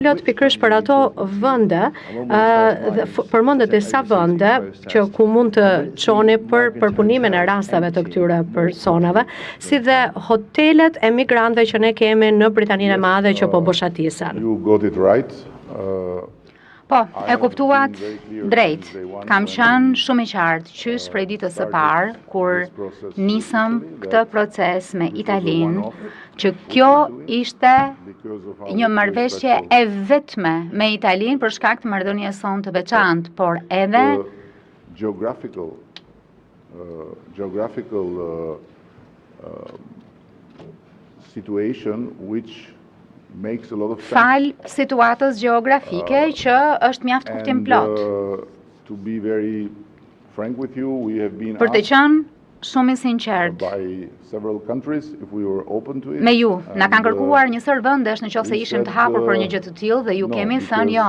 Lot pikërisht për ato vende, përmendet disa vende që ku mund të çoni për përpunimin e rasteve të këtyre personave, si dhe hotelet e migrantëve që ne kemi në Britaninë e Madhe që po boshatisen. You got it right. Po, e kuptuat drejt. Kam qenë shumë i qartë qysh prej ditës së parë, kur nisëm këtë proces me Italinë, që kjo ishte një marrëveshje e vetme me Italinë për shkak të marrëdhënies sonë të veçantë, por edhe geographical situation which makes a lot of sense. Fal situatës gjeografike që është mjaft kuptim plot. To be very frank with you, we have been Për të qenë shumë i sinqert by several countries if we were open to it. me ju, na kanë kërkuar një sër vendesh nëse ishim të hapur për një gjë të tillë dhe ju kemi thënë jo,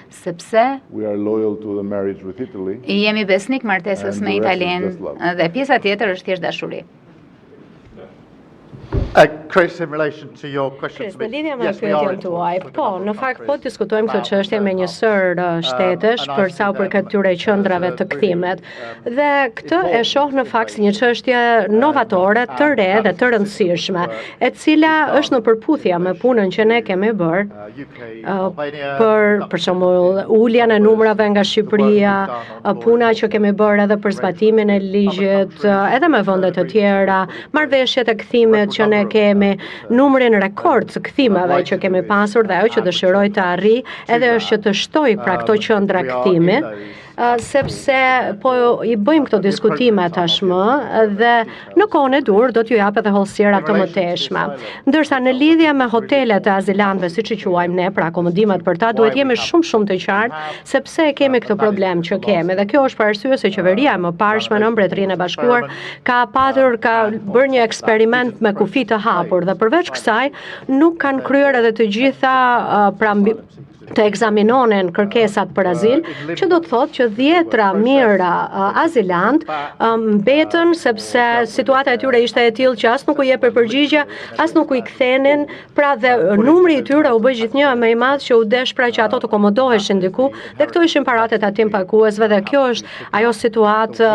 sepse we are loyal to the marriage with Italy. Jemi besnik martesës me Italinë dhe pjesa tjetër është thjesht dashuri. Chris, in relation to your question Chris, to me, në lidhje me yes, we are pyetjen tuaj, po, në fakt po diskutojmë këtë çështje me një sër shtetesh për sa u përket këtyre qendrave të kthimet. Dhe këtë e shoh në fakt si një çështje novatore, të re dhe të rëndësishme, e cila është në përputhje me punën që ne kemi bërë për shembull uljen e numrave nga Shqipëria, puna që kemi bërë edhe për zbatimin e ligjit, edhe me vende të tjera, marrëveshjet e kthimet që ne kemi, numrin rekord të kthimeve që kemi pasur dhe ajo që dëshiroj të arri edhe është që të shtoj pra këto qendra kthimi, sepse po i bëjmë këto diskutime tashmë dhe në kohën e dur do t'ju jap edhe hollësira të mëtejshme. Ndërsa në lidhje me hotelet e azilantëve, siç i quajmë ne, pra akomodimet për ta, duhet jemi shumë të qartë sepse kemi këtë problem që kemi dhe kjo është për arsye se qeveria e mëparshme në Mbretërinë e Bashkuar ka bërë një eksperiment me kufi të hapur dhe përveç kësaj nuk kanë kryer edhe të gjitha të ekzaminonin kërkesat për azil, që do të thotë që 10 mijëra azilant mbetën sepse situata e tyre ishte e tillë që as nuk u jepë përgjigje, as nuk u i kthenin, pra dhe numri i tyre u bë gjithnjë më i madh që u desh pra që ato të komodoheshin diku dhe këto ishin paratë e tatim paguesve dhe kjo është ajo situatë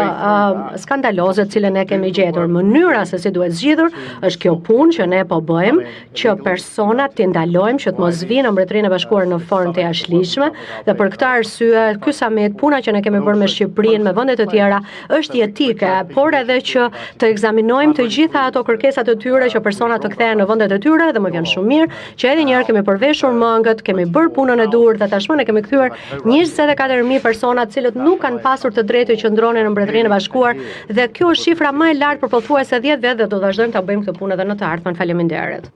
skandaloze të cilën ne kemi gjetur. Mënyra se si duhet zgjidhur është kjo punë që ne po bëjmë, që personat të ndalojmë që të mos vinë në Mbretërinë e Bashkuar në të jashtëligjshme dhe për këtë arsye ky summit, puna që ne kemi bërë me Shqipërinë, me vende të tjera, është jetike, por edhe që të ekzaminojmë të gjitha ato kërkesat të tyre që personat të kthehen në vendet e tyre dhe më vjen shumë mirë që edhe një herë kemi përveshur mëngët, kemi bërë punën e dur dhe tashmë ne kemi kthyer 24.000 persona të cilët nuk kanë pasur të drejtë të qëndronin në Mbretërinë e Bashkuar dhe kjo është shifra më e lartë për pothuajse 10 vjet dhe do të vazhdojmë ta bëjmë këtë punë edhe në të ardhmen. Faleminderit.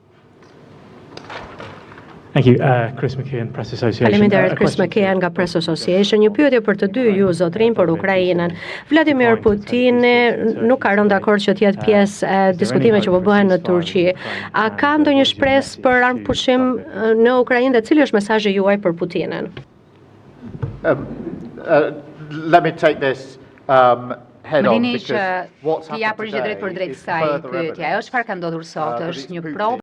Thank you, Chris McKeon, Press Association. Faleminderit, Chris McKeon nga Press Association. Një pyetje për të dy ju zotrin për Ukrainën. Vladimir Putini nuk ka rënë dakord që të jetë pjesë e diskutimeve që po bëhen në Turqi. A ka ndonjë shpresë për armëpushim në Ukrainë dhe cili është mesazhi juaj për Putinin? Let me take this head on Më dini because që what's t'i jap happened përgjigje drejt për today drejt is kësaj further pyetje. Ajo çfarë ka ndodhur sot është një provë